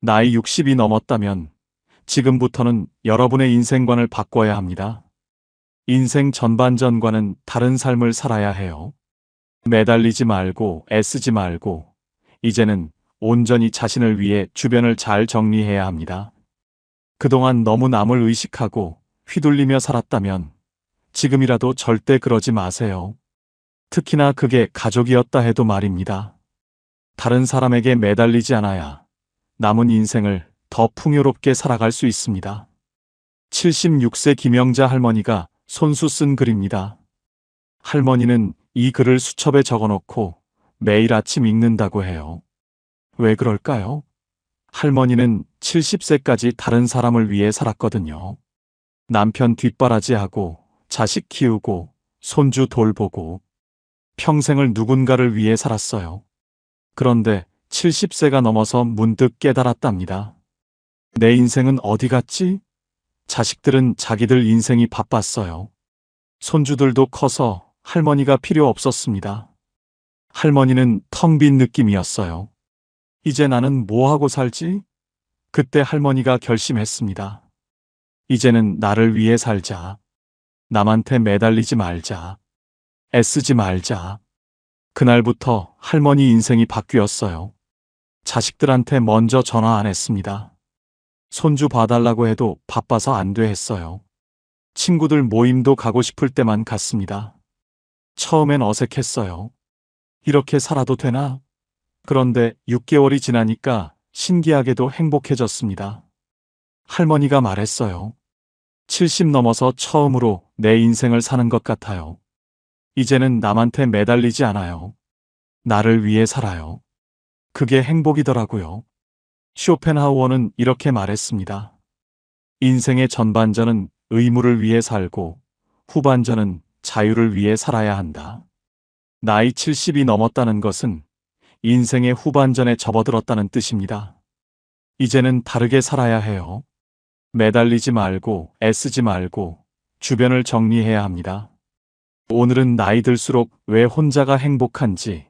나이 60이 넘었다면 지금부터는 여러분의 인생관을 바꿔야 합니다. 인생 전반전과는 다른 삶을 살아야 해요. 매달리지 말고 애쓰지 말고 이제는 온전히 자신을 위해 주변을 잘 정리해야 합니다. 그동안 너무 남을 의식하고 휘둘리며 살았다면 지금이라도 절대 그러지 마세요. 특히나 그게 가족이었다 해도 말입니다. 다른 사람에게 매달리지 않아야 남은 인생을 더 풍요롭게 살아갈 수 있습니다. 76세 김영자 할머니가 손수 쓴 글입니다. 할머니는 이 글을 수첩에 적어놓고 매일 아침 읽는다고 해요. 왜 그럴까요? 할머니는 70세까지 다른 사람을 위해 살았거든요. 남편 뒷바라지하고 자식 키우고 손주 돌보고 평생을 누군가를 위해 살았어요. 그런데 70세가 넘어서 문득 깨달았답니다. 내 인생은 어디 갔지? 자식들은 자기들 인생이 바빴어요. 손주들도 커서 할머니가 필요 없었습니다. 할머니는 텅 빈 느낌이었어요. 이제 나는 뭐 하고 살지? 그때 할머니가 결심했습니다. 이제는 나를 위해 살자. 남한테 매달리지 말자. 애쓰지 말자. 그날부터 할머니 인생이 바뀌었어요. 자식들한테 먼저 전화 안 했습니다. 손주 봐달라고 해도 바빠서 안 돼 했어요. 친구들 모임도 가고 싶을 때만 갔습니다. 처음엔 어색했어요. 이렇게 살아도 되나? 그런데 6개월이 지나니까 신기하게도 행복해졌습니다. 할머니가 말했어요. 70 넘어서 처음으로 내 인생을 사는 것 같아요. 이제는 남한테 매달리지 않아요. 나를 위해 살아요. 그게 행복이더라고요. 쇼펜하우어는 이렇게 말했습니다. 인생의 전반전은 의무를 위해 살고 후반전은 자유를 위해 살아야 한다. 나이 70이 넘었다는 것은 인생의 후반전에 접어들었다는 뜻입니다. 이제는 다르게 살아야 해요. 매달리지 말고 애쓰지 말고 주변을 정리해야 합니다. 오늘은 나이 들수록 왜 혼자가 행복한지,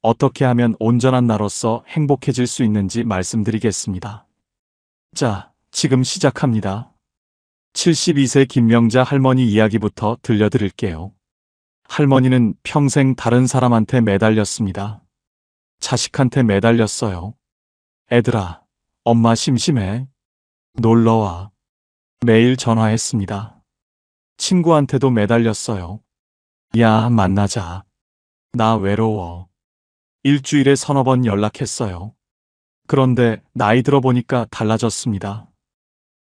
어떻게 하면 온전한 나로서 행복해질 수 있는지 말씀드리겠습니다. 자, 지금 시작합니다. 72세 김명자 할머니 이야기부터 들려드릴게요. 할머니는 평생 다른 사람한테 매달렸습니다. 자식한테 매달렸어요. 애들아, 엄마 심심해. 놀러와. 매일 전화했습니다. 친구한테도 매달렸어요. 야, 만나자. 나 외로워. 일주일에 서너 번 연락했어요. 그런데 나이 들어보니까 달라졌습니다.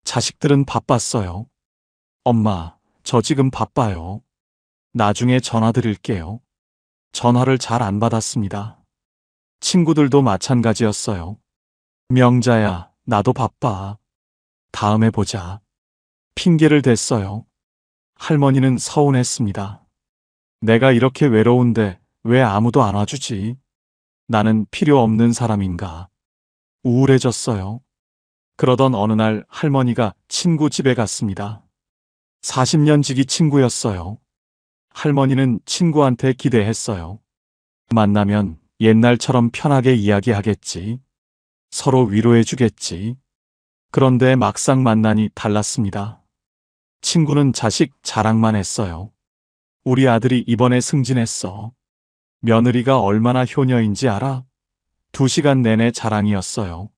자식들은 바빴어요. 엄마, 저 지금 바빠요. 나중에 전화 드릴게요. 전화를 잘 안 받았습니다. 친구들도 마찬가지였어요. 명자야, 나도 바빠. 다음에 보자. 핑계를 댔어요. 할머니는 서운했습니다. 내가 이렇게 외로운데 왜 아무도 안 와주지? 나는 필요 없는 사람인가? 우울해졌어요. 그러던 어느 날 할머니가 친구 집에 갔습니다. 40년 지기 친구였어요. 할머니는 친구한테 기대했어요. 만나면 옛날처럼 편하게 이야기하겠지. 서로 위로해주겠지. 그런데 막상 만나니 달랐습니다. 친구는 자식 자랑만 했어요. 우리 아들이 이번에 승진했어. 며느리가 얼마나 효녀인지 알아? 2시간 내내 자랑이었어요.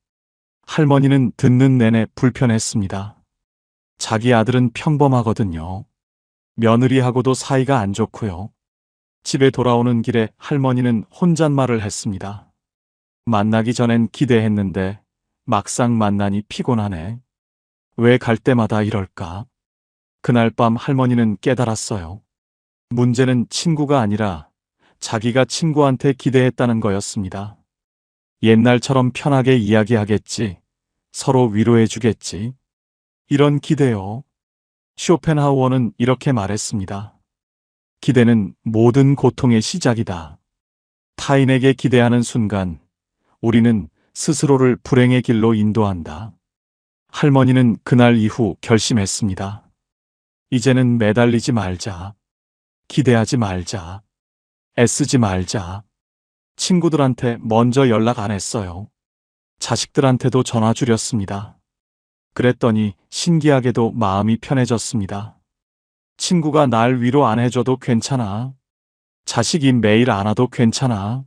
할머니는 듣는 내내 불편했습니다. 자기 아들은 평범하거든요. 며느리하고도 사이가 안 좋고요. 집에 돌아오는 길에 할머니는 혼잣말을 했습니다. 만나기 전엔 기대했는데 막상 만나니 피곤하네. 왜 갈 때마다 이럴까? 그날 밤 할머니는 깨달았어요. 문제는 친구가 아니라 자기가 친구한테 기대했다는 거였습니다. 옛날처럼 편하게 이야기하겠지. 서로 위로해주겠지. 이런 기대요. 쇼펜하우어는 이렇게 말했습니다. 기대는 모든 고통의 시작이다. 타인에게 기대하는 순간 우리는 스스로를 불행의 길로 인도한다. 할머니는 그날 이후 결심했습니다. 이제는 매달리지 말자. 기대하지 말자. 애쓰지 말자. 친구들한테 먼저 연락 안 했어요. 자식들한테도 전화 줄였습니다. 그랬더니 신기하게도 마음이 편해졌습니다. 친구가 날 위로 안 해줘도 괜찮아. 자식이 매일 안 와도 괜찮아.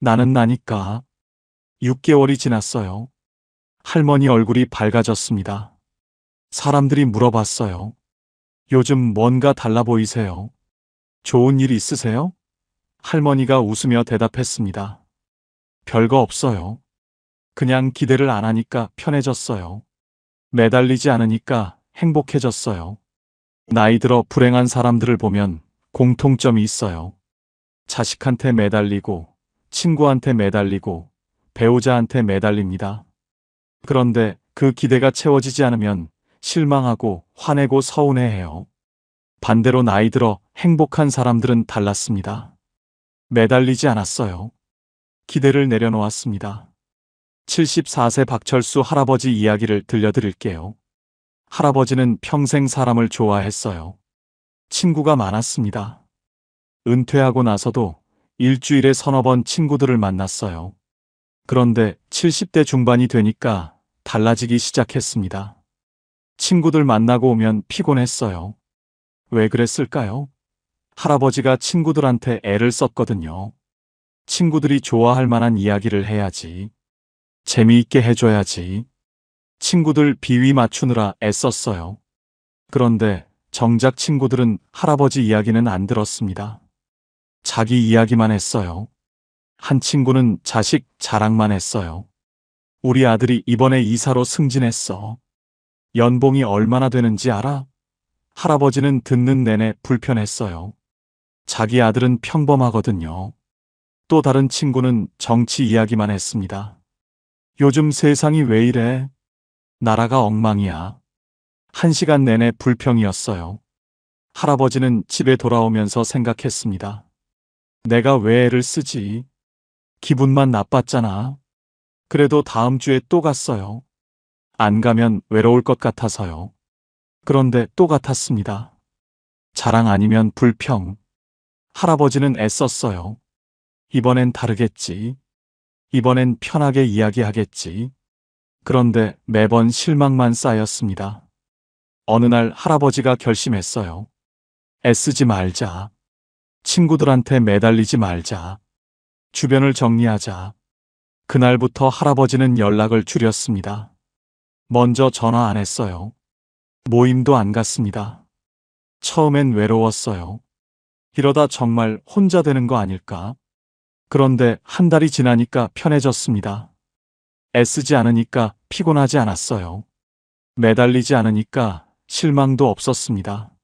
나는 나니까. 6개월이 지났어요. 할머니 얼굴이 밝아졌습니다. 사람들이 물어봤어요. 요즘 뭔가 달라 보이세요? 좋은 일 있으세요? 할머니가 웃으며 대답했습니다. 별거 없어요. 그냥 기대를 안 하니까 편해졌어요. 매달리지 않으니까 행복해졌어요. 나이 들어 불행한 사람들을 보면 공통점이 있어요. 자식한테 매달리고, 친구한테 매달리고, 배우자한테 매달립니다. 그런데 그 기대가 채워지지 않으면 실망하고 화내고 서운해해요. 반대로 나이 들어 행복한 사람들은 달랐습니다. 매달리지 않았어요. 기대를 내려놓았습니다. 74세 박철수 할아버지 이야기를 들려드릴게요. 할아버지는 평생 사람을 좋아했어요. 친구가 많았습니다. 은퇴하고 나서도 일주일에 서너 번 친구들을 만났어요. 그런데 70대 중반이 되니까 달라지기 시작했습니다. 친구들 만나고 오면 피곤했어요. 왜 그랬을까요? 할아버지가 친구들한테 애를 썼거든요. 친구들이 좋아할 만한 이야기를 해야지. 재미있게 해줘야지. 친구들 비위 맞추느라 애썼어요. 그런데 정작 친구들은 할아버지 이야기는 안 들었습니다. 자기 이야기만 했어요. 한 친구는 자식 자랑만 했어요. 우리 아들이 이번에 이사로 승진했어. 연봉이 얼마나 되는지 알아? 할아버지는 듣는 내내 불편했어요. 자기 아들은 평범하거든요. 또 다른 친구는 정치 이야기만 했습니다. 요즘 세상이 왜 이래? 나라가 엉망이야. 1시간 내내 불평이었어요. 할아버지는 집에 돌아오면서 생각했습니다. 내가 왜 애를 쓰지? 기분만 나빴잖아. 그래도 다음 주에 또 갔어요. 안 가면 외로울 것 같아서요. 그런데 또 같았습니다. 자랑 아니면 불평. 할아버지는 애썼어요. 이번엔 다르겠지. 이번엔 편하게 이야기하겠지. 그런데 매번 실망만 쌓였습니다. 어느 날 할아버지가 결심했어요. 애쓰지 말자. 친구들한테 매달리지 말자. 주변을 정리하자. 그날부터 할아버지는 연락을 줄였습니다. 먼저 전화 안 했어요. 모임도 안 갔습니다. 처음엔 외로웠어요. 이러다 정말 혼자 되는 거 아닐까? 그런데 한 달이 지나니까 편해졌습니다. 애쓰지 않으니까 피곤하지 않았어요. 매달리지 않으니까 실망도 없었습니다.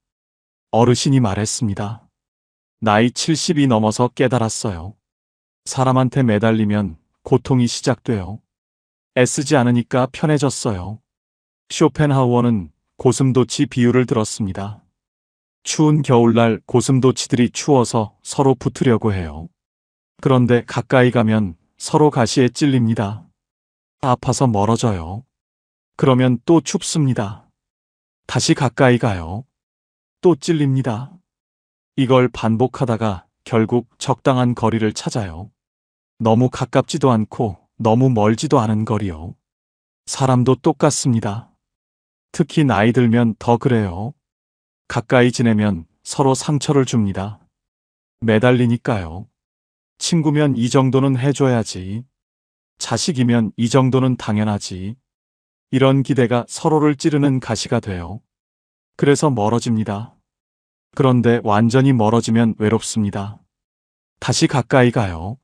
어르신이 말했습니다. 나이 70이 넘어서 깨달았어요. 사람한테 매달리면 고통이 시작돼요. 애쓰지 않으니까 편해졌어요. 쇼펜하우어는 고슴도치 비유를 들었습니다. 추운 겨울날 고슴도치들이 추워서 서로 붙으려고 해요. 그런데 가까이 가면 서로 가시에 찔립니다. 아파서 멀어져요. 그러면 또 춥습니다. 다시 가까이 가요. 또 찔립니다. 이걸 반복하다가 결국 적당한 거리를 찾아요. 너무 가깝지도 않고 너무 멀지도 않은 거리요. 사람도 똑같습니다. 특히 나이 들면 더 그래요. 가까이 지내면 서로 상처를 줍니다. 매달리니까요. 친구면 이 정도는 해줘야지. 자식이면 이 정도는 당연하지. 이런 기대가 서로를 찌르는 가시가 돼요. 그래서 멀어집니다. 그런데 완전히 멀어지면 외롭습니다. 다시 가까이 가요.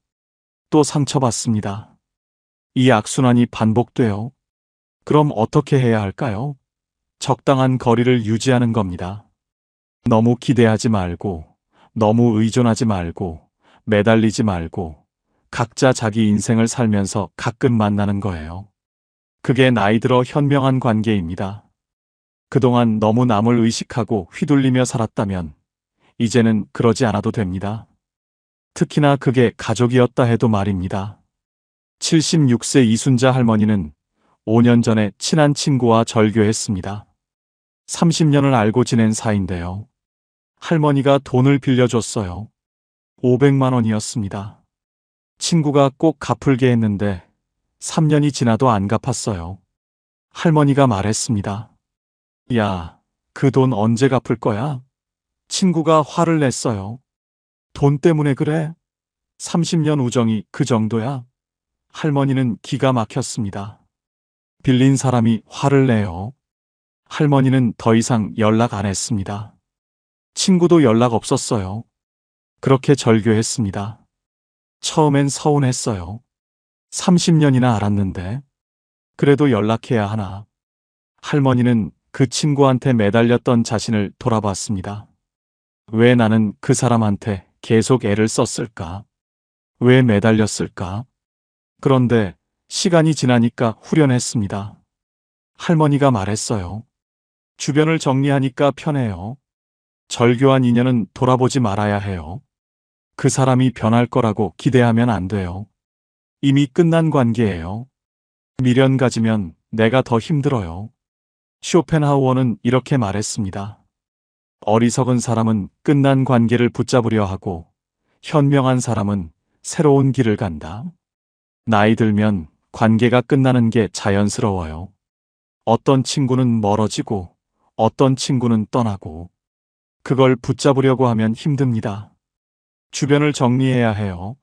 또 상처받습니다. 이 악순환이 반복돼요. 그럼 어떻게 해야 할까요? 적당한 거리를 유지하는 겁니다. 너무 기대하지 말고, 너무 의존하지 말고, 매달리지 말고, 각자 자기 인생을 살면서 가끔 만나는 거예요. 그게 나이 들어 현명한 관계입니다. 그동안 너무 남을 의식하고 휘둘리며 살았다면, 이제는 그러지 않아도 됩니다. 특히나 그게 가족이었다 해도 말입니다. 76세 이순자 할머니는 5년 전에 친한 친구와 절교했습니다. 30년을 알고 지낸 사이인데요. 할머니가 돈을 빌려줬어요. 500만 원이었습니다. 친구가 꼭 갚을게 했는데 3년이 지나도 안 갚았어요. 할머니가 말했습니다. 야, 그 돈 언제 갚을 거야? 친구가 화를 냈어요. 돈 때문에 그래? 30년 우정이 그 정도야? 할머니는 기가 막혔습니다. 빌린 사람이 화를 내요. 할머니는 더 이상 연락 안 했습니다. 친구도 연락 없었어요. 그렇게 절교했습니다. 처음엔 서운했어요. 30년이나 알았는데. 그래도 연락해야 하나. 할머니는 그 친구한테 매달렸던 자신을 돌아봤습니다. 왜 나는 그 사람한테 계속 애를 썼을까? 왜 매달렸을까? 그런데 시간이 지나니까 후련했습니다. 할머니가 말했어요. 주변을 정리하니까 편해요. 절교한 인연은 돌아보지 말아야 해요. 그 사람이 변할 거라고 기대하면 안 돼요. 이미 끝난 관계예요. 미련 가지면 내가 더 힘들어요. 쇼펜하우어는 이렇게 말했습니다. 어리석은 사람은 끝난 관계를 붙잡으려 하고 현명한 사람은 새로운 길을 간다. 나이 들면 관계가 끝나는 게 자연스러워요. 어떤 친구는 멀어지고 어떤 친구는 떠나고 그걸 붙잡으려고 하면 힘듭니다. 주변을 정리해야 해요.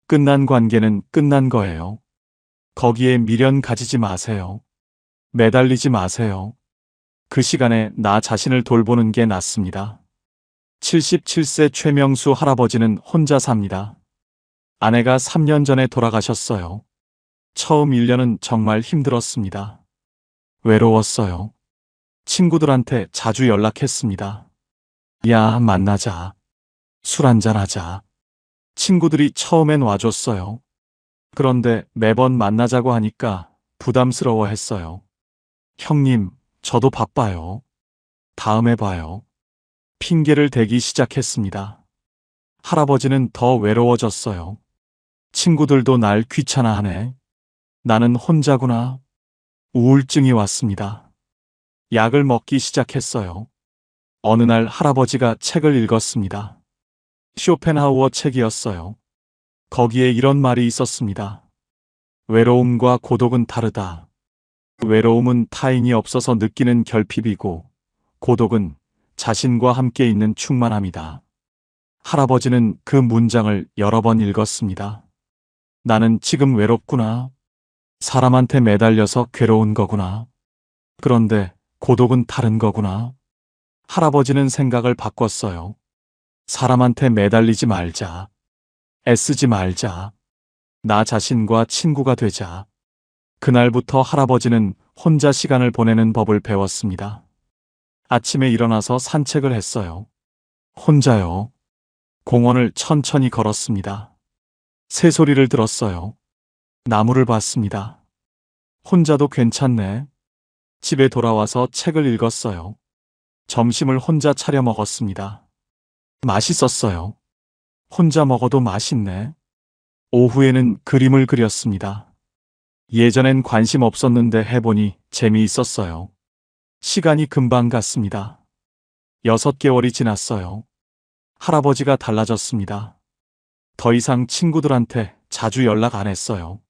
끝난 관계는 끝난 거예요. 거기에 미련 가지지 마세요. 매달리지 마세요. 그 시간에 나 자신을 돌보는 게 낫습니다. 77세 최명수 할아버지는 혼자 삽니다. 아내가 3년 전에 돌아가셨어요. 처음 1년은 정말 힘들었습니다. 외로웠어요. 친구들한테 자주 연락했습니다. 야, 만나자. 술 한잔 하자. 친구들이 처음엔 와줬어요. 그런데 매번 만나자고 하니까 부담스러워 했어요. 형님, 저도 바빠요. 다음에 봐요. 핑계를 대기 시작했습니다. 할아버지는 더 외로워졌어요. 친구들도 날 귀찮아하네. 나는 혼자구나. 우울증이 왔습니다. 약을 먹기 시작했어요. 어느 날 할아버지가 책을 읽었습니다. 쇼펜하우어 책이었어요. 거기에 이런 말이 있었습니다. 외로움과 고독은 다르다. 외로움은 타인이 없어서 느끼는 결핍이고, 고독은 자신과 함께 있는 충만함이다. 할아버지는 그 문장을 여러 번 읽었습니다. 나는 지금 외롭구나. 사람한테 매달려서 괴로운 거구나. 그런데 고독은 다른 거구나. 할아버지는 생각을 바꿨어요. 사람한테 매달리지 말자. 애쓰지 말자. 나 자신과 친구가 되자. 그날부터 할아버지는 혼자 시간을 보내는 법을 배웠습니다. 아침에 일어나서 산책을 했어요. 혼자요. 공원을 천천히 걸었습니다. 새소리를 들었어요. 나무를 봤습니다. 혼자도 괜찮네. 집에 돌아와서 책을 읽었어요. 점심을 혼자 차려 먹었습니다. 맛있었어요. 혼자 먹어도 맛있네. 오후에는 그림을 그렸습니다. 예전엔 관심 없었는데 해보니 재미있었어요. 시간이 금방 갔습니다. 6개월이 지났어요. 할아버지가 달라졌습니다. 더 이상 친구들한테 자주 연락 안 했어요.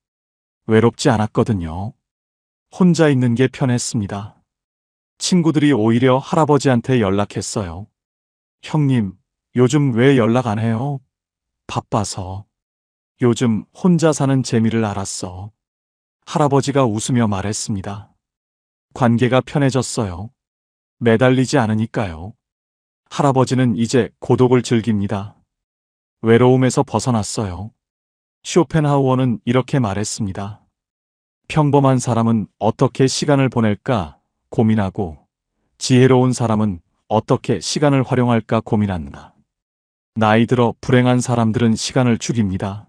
외롭지 않았거든요. 혼자 있는 게 편했습니다. 친구들이 오히려 할아버지한테 연락했어요. 형님, 요즘 왜 연락 안 해요? 바빠서. 요즘 혼자 사는 재미를 알았어. 할아버지가 웃으며 말했습니다. 관계가 편해졌어요. 매달리지 않으니까요. 할아버지는 이제 고독을 즐깁니다. 외로움에서 벗어났어요. 쇼펜하우어는 이렇게 말했습니다. 평범한 사람은 어떻게 시간을 보낼까 고민하고, 지혜로운 사람은 어떻게 시간을 활용할까 고민한다. 나이 들어 불행한 사람들은 시간을 죽입니다.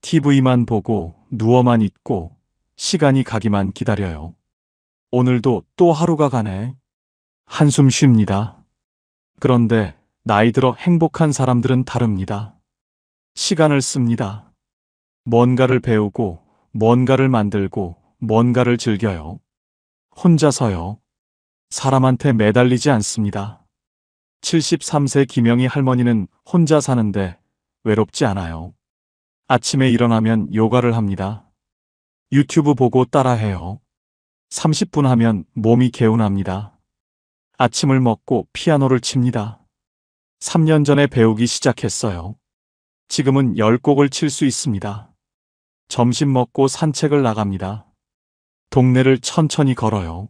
TV만 보고 누워만 있고 시간이 가기만 기다려요. 오늘도 또 하루가 가네. 한숨 쉽니다. 그런데 나이 들어 행복한 사람들은 다릅니다. 시간을 씁니다. 뭔가를 배우고, 뭔가를 만들고, 뭔가를 즐겨요. 혼자서요. 사람한테 매달리지 않습니다. 73세 김영희 할머니는 혼자 사는데 외롭지 않아요. 아침에 일어나면 요가를 합니다. 유튜브 보고 따라해요. 30분 하면 몸이 개운합니다. 아침을 먹고 피아노를 칩니다. 3년 전에 배우기 시작했어요. 지금은 10곡을 칠 수 있습니다. 점심 먹고 산책을 나갑니다. 동네를 천천히 걸어요.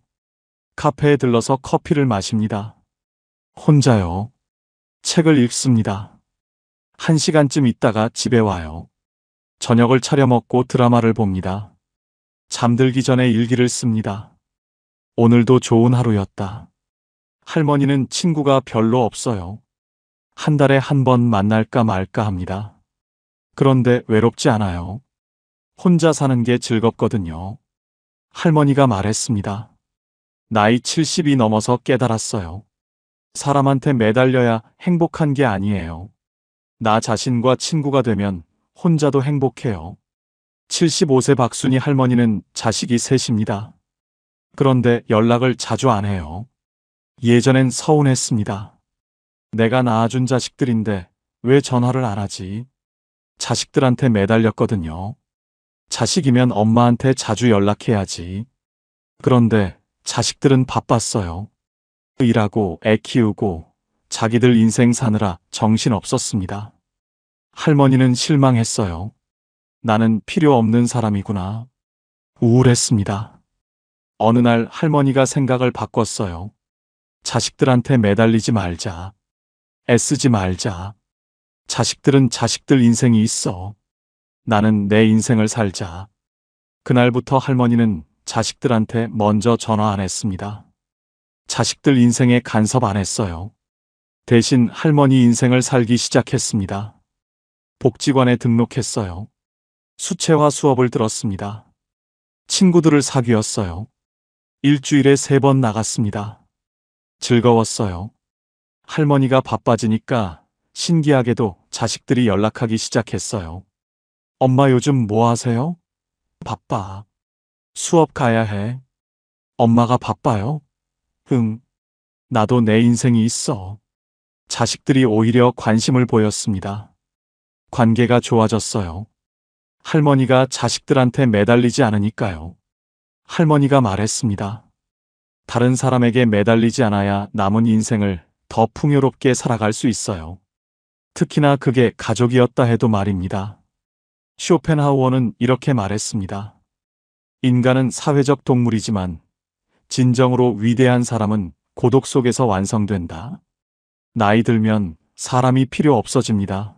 카페에 들러서 커피를 마십니다. 혼자요. 책을 읽습니다. 1시간쯤 있다가 집에 와요. 저녁을 차려 먹고 드라마를 봅니다. 잠들기 전에 일기를 씁니다. 오늘도 좋은 하루였다. 할머니는 친구가 별로 없어요. 한 달에 한 번 만날까 말까 합니다. 그런데 외롭지 않아요. 혼자 사는 게 즐겁거든요. 할머니가 말했습니다. 나이 70이 넘어서 깨달았어요. 사람한테 매달려야 행복한 게 아니에요. 나 자신과 친구가 되면 혼자도 행복해요. 75세 박순이 할머니는 자식이 셋입니다. 그런데 연락을 자주 안 해요. 예전엔 서운했습니다. 내가 낳아준 자식들인데 왜 전화를 안 하지? 자식들한테 매달렸거든요. 자식이면 엄마한테 자주 연락해야지. 그런데 자식들은 바빴어요. 일하고 애 키우고 자기들 인생 사느라 정신 없었습니다. 할머니는 실망했어요. 나는 필요 없는 사람이구나. 우울했습니다. 어느 날 할머니가 생각을 바꿨어요. 자식들한테 매달리지 말자. 애쓰지 말자. 자식들은 자식들 인생이 있어. 나는 내 인생을 살자. 그날부터 할머니는 자식들한테 먼저 전화 안 했습니다. 자식들 인생에 간섭 안 했어요. 대신 할머니 인생을 살기 시작했습니다. 복지관에 등록했어요. 수채화 수업을 들었습니다. 친구들을 사귀었어요. 일주일에 3번 나갔습니다. 즐거웠어요. 할머니가 바빠지니까 신기하게도 자식들이 연락하기 시작했어요. 엄마 요즘 뭐 하세요? 바빠. 수업 가야 해. 엄마가 바빠요? 응. 나도 내 인생이 있어. 자식들이 오히려 관심을 보였습니다. 관계가 좋아졌어요. 할머니가 자식들한테 매달리지 않으니까요. 할머니가 말했습니다. 다른 사람에게 매달리지 않아야 남은 인생을 더 풍요롭게 살아갈 수 있어요. 특히나 그게 가족이었다 해도 말입니다. 쇼펜하우어는 이렇게 말했습니다. 인간은 사회적 동물이지만 진정으로 위대한 사람은 고독 속에서 완성된다. 나이 들면 사람이 필요 없어집니다.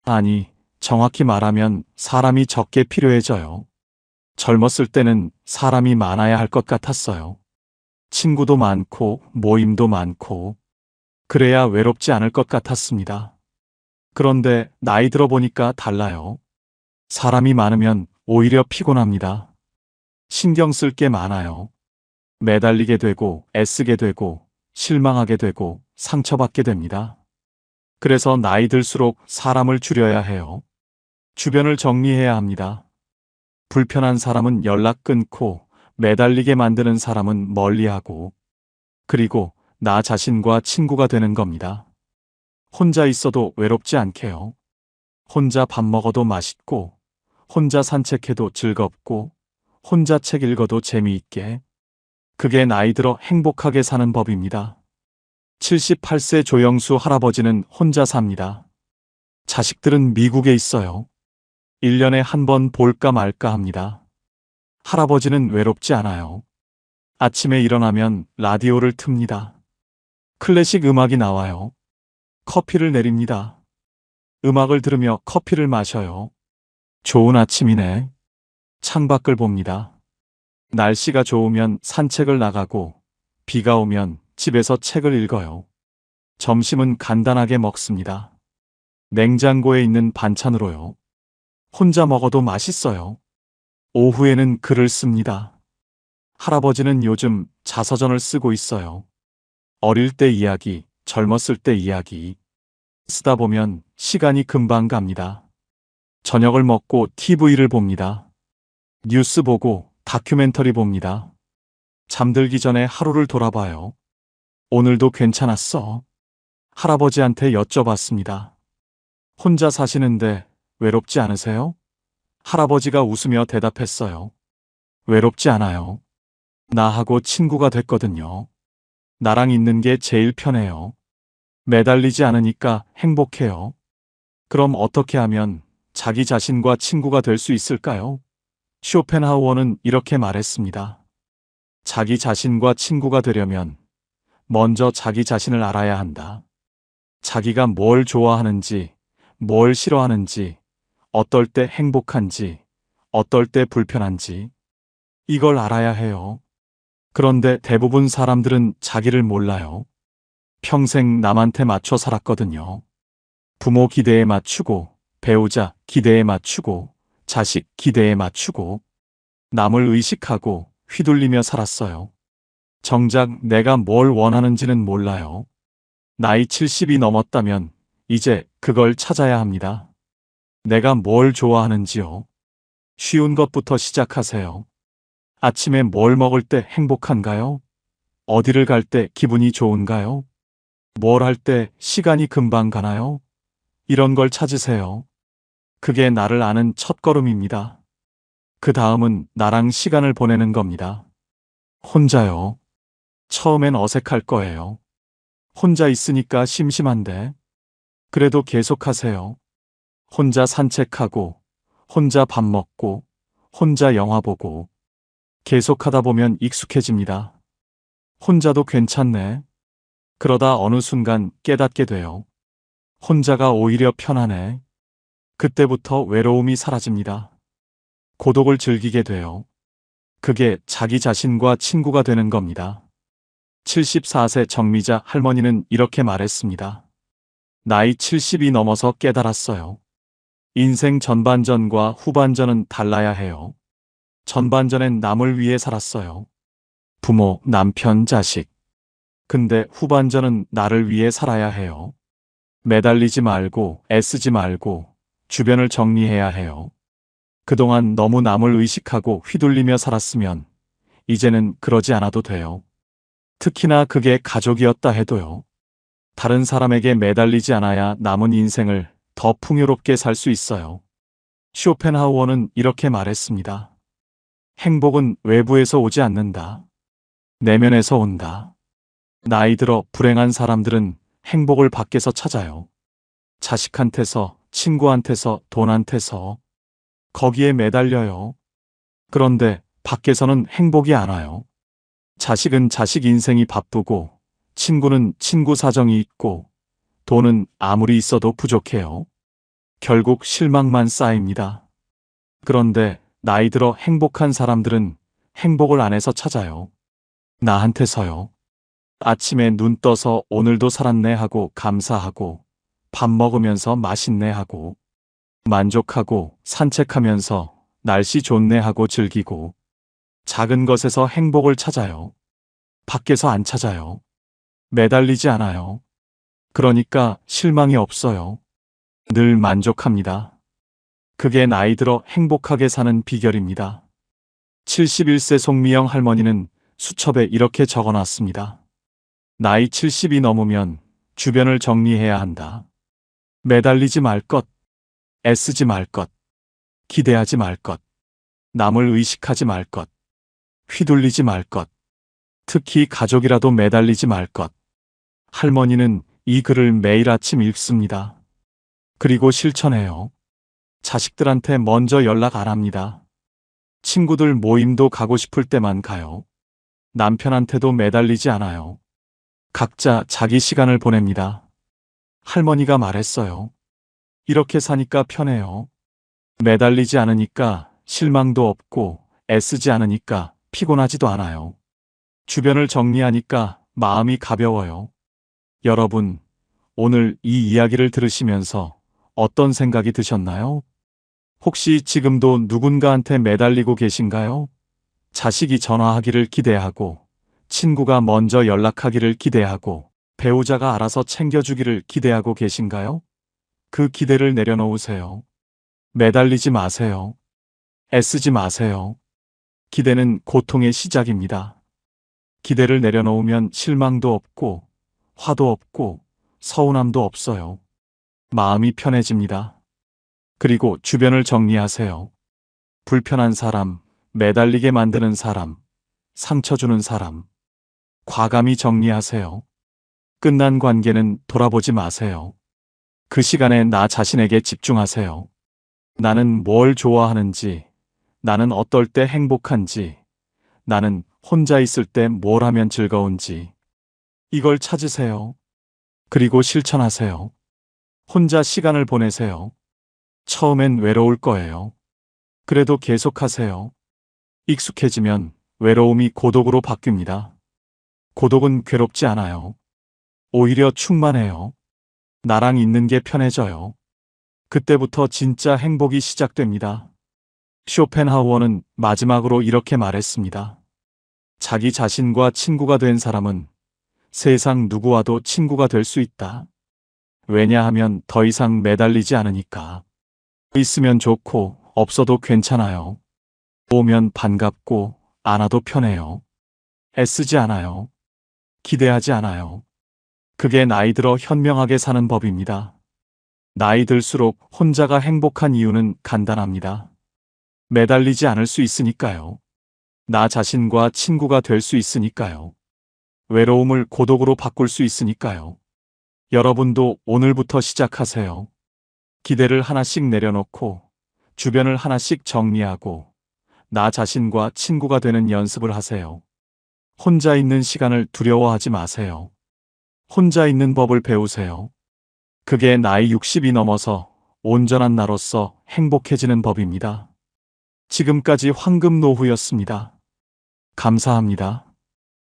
아니, 정확히 말하면 사람이 적게 필요해져요. 젊었을 때는 사람이 많아야 할 것 같았어요. 친구도 많고 모임도 많고 그래야 외롭지 않을 것 같았습니다. 그런데 나이 들어보니까 달라요. 사람이 많으면 오히려 피곤합니다. 신경 쓸 게 많아요. 매달리게 되고 애쓰게 되고 실망하게 되고 상처받게 됩니다. 그래서 나이 들수록 사람을 줄여야 해요. 주변을 정리해야 합니다. 불편한 사람은 연락 끊고 매달리게 만드는 사람은 멀리하고 그리고 나 자신과 친구가 되는 겁니다. 혼자 있어도 외롭지 않게요. 혼자 밥 먹어도 맛있고 혼자 산책해도 즐겁고 혼자 책 읽어도 재미있게 그게 나이 들어 행복하게 사는 법입니다. 78세 조영수 할아버지는 혼자 삽니다. 자식들은 미국에 있어요. 1년에 한 번 볼까 말까 합니다. 할아버지는 외롭지 않아요. 아침에 일어나면 라디오를 틉니다. 클래식 음악이 나와요. 커피를 내립니다. 음악을 들으며 커피를 마셔요. 좋은 아침이네. 창밖을 봅니다. 날씨가 좋으면 산책을 나가고 비가 오면 집에서 책을 읽어요. 점심은 간단하게 먹습니다. 냉장고에 있는 반찬으로요. 혼자 먹어도 맛있어요. 오후에는 글을 씁니다. 할아버지는 요즘 자서전을 쓰고 있어요. 어릴 때 이야기, 젊었을 때 이야기. 쓰다 보면 시간이 금방 갑니다. 저녁을 먹고 TV를 봅니다. 뉴스 보고 다큐멘터리 봅니다. 잠들기 전에 하루를 돌아봐요. 오늘도 괜찮았어? 할아버지한테 여쭤봤습니다. 혼자 사시는데 외롭지 않으세요? 할아버지가 웃으며 대답했어요. 외롭지 않아요. 나하고 친구가 됐거든요. 나랑 있는 게 제일 편해요. 매달리지 않으니까 행복해요. 그럼 어떻게 하면 자기 자신과 친구가 될 수 있을까요? 쇼펜하우어는 이렇게 말했습니다. 자기 자신과 친구가 되려면 먼저 자기 자신을 알아야 한다. 자기가 뭘 좋아하는지, 뭘 싫어하는지, 어떨 때 행복한지, 어떨 때 불편한지, 이걸 알아야 해요. 그런데 대부분 사람들은 자기를 몰라요. 평생 남한테 맞춰 살았거든요. 부모 기대에 맞추고, 배우자 기대에 맞추고, 자식 기대에 맞추고, 남을 의식하고 휘둘리며 살았어요. 정작 내가 뭘 원하는지는 몰라요. 나이 70이 넘었다면 이제 그걸 찾아야 합니다. 내가 뭘 좋아하는지요. 쉬운 것부터 시작하세요. 아침에 뭘 먹을 때 행복한가요? 어디를 갈 때 기분이 좋은가요? 뭘 할 때 시간이 금방 가나요? 이런 걸 찾으세요. 그게 나를 아는 첫걸음입니다. 그 다음은 나랑 시간을 보내는 겁니다. 혼자요. 처음엔 어색할 거예요. 혼자 있으니까 심심한데. 그래도 계속하세요. 혼자 산책하고, 혼자 밥 먹고, 혼자 영화 보고. 계속하다 보면 익숙해집니다. 혼자도 괜찮네. 그러다 어느 순간 깨닫게 돼요. 혼자가 오히려 편하네. 그때부터 외로움이 사라집니다. 고독을 즐기게 돼요. 그게 자기 자신과 친구가 되는 겁니다. 74세 정미자 할머니는 이렇게 말했습니다. 나이 70이 넘어서 깨달았어요. 인생 전반전과 후반전은 달라야 해요. 전반전엔 남을 위해 살았어요. 부모, 남편, 자식. 근데 후반전은 나를 위해 살아야 해요. 매달리지 말고, 애쓰지 말고, 주변을 정리해야 해요. 그동안 너무 남을 의식하고 휘둘리며 살았으면, 이제는 그러지 않아도 돼요. 특히나 그게 가족이었다 해도요. 다른 사람에게 매달리지 않아야 남은 인생을 더 풍요롭게 살 수 있어요. 쇼펜하우어는 이렇게 말했습니다. 행복은 외부에서 오지 않는다. 내면에서 온다. 나이 들어 불행한 사람들은 행복을 밖에서 찾아요. 자식한테서, 친구한테서, 돈한테서. 거기에 매달려요. 그런데 밖에서는 행복이 안 와요. 자식은 자식 인생이 바쁘고, 친구는 친구 사정이 있고, 돈은 아무리 있어도 부족해요. 결국 실망만 쌓입니다. 그런데 나이 들어 행복한 사람들은 행복을 안에서 찾아요. 나한테서요. 아침에 눈 떠서 오늘도 살았네 하고 감사하고, 밥 먹으면서 맛있네 하고, 만족하고 산책하면서 날씨 좋네 하고 즐기고, 작은 것에서 행복을 찾아요. 밖에서 안 찾아요. 매달리지 않아요. 그러니까 실망이 없어요. 늘 만족합니다. 그게 나이 들어 행복하게 사는 비결입니다. 71세 송미영 할머니는 수첩에 이렇게 적어놨습니다. 나이 70이 넘으면 주변을 정리해야 한다. 매달리지 말 것, 애쓰지 말 것, 기대하지 말 것, 남을 의식하지 말 것, 휘둘리지 말 것, 특히 가족이라도 매달리지 말 것. 할머니는 이 글을 매일 아침 읽습니다. 그리고 실천해요. 자식들한테 먼저 연락 안 합니다. 친구들 모임도 가고 싶을 때만 가요. 남편한테도 매달리지 않아요. 각자 자기 시간을 보냅니다. 할머니가 말했어요. 이렇게 사니까 편해요. 매달리지 않으니까 실망도 없고 애쓰지 않으니까 피곤하지도 않아요. 주변을 정리하니까 마음이 가벼워요. 여러분, 오늘 이 이야기를 들으시면서 어떤 생각이 드셨나요? 혹시 지금도 누군가한테 매달리고 계신가요? 자식이 전화하기를 기대하고, 친구가 먼저 연락하기를 기대하고, 배우자가 알아서 챙겨주기를 기대하고 계신가요? 그 기대를 내려놓으세요. 매달리지 마세요. 애쓰지 마세요. 기대는 고통의 시작입니다. 기대를 내려놓으면 실망도 없고, 화도 없고, 서운함도 없어요. 마음이 편해집니다. 그리고 주변을 정리하세요. 불편한 사람, 매달리게 만드는 사람, 상처 주는 사람. 과감히 정리하세요. 끝난 관계는 돌아보지 마세요. 그 시간에 나 자신에게 집중하세요. 나는 뭘 좋아하는지, 나는 어떨 때 행복한지, 나는 혼자 있을 때 뭘 하면 즐거운지. 이걸 찾으세요. 그리고 실천하세요. 혼자 시간을 보내세요. 처음엔 외로울 거예요. 그래도 계속하세요. 익숙해지면 외로움이 고독으로 바뀝니다. 고독은 괴롭지 않아요. 오히려 충만해요. 나랑 있는 게 편해져요. 그때부터 진짜 행복이 시작됩니다. 쇼펜하우어는 마지막으로 이렇게 말했습니다. 자기 자신과 친구가 된 사람은 세상 누구와도 친구가 될 수 있다. 왜냐하면 더 이상 매달리지 않으니까. 있으면 좋고 없어도 괜찮아요. 오면 반갑고 안 와도 편해요. 애쓰지 않아요. 기대하지 않아요. 그게 나이 들어 현명하게 사는 법입니다. 나이 들수록 혼자가 행복한 이유는 간단합니다. 매달리지 않을 수 있으니까요. 나 자신과 친구가 될 수 있으니까요. 외로움을 고독으로 바꿀 수 있으니까요. 여러분도 오늘부터 시작하세요. 기대를 하나씩 내려놓고 주변을 하나씩 정리하고 나 자신과 친구가 되는 연습을 하세요. 혼자 있는 시간을 두려워하지 마세요. 혼자 있는 법을 배우세요. 그게 나이 60이 넘어서 온전한 나로서 행복해지는 법입니다. 지금까지 황금 노후였습니다. 감사합니다.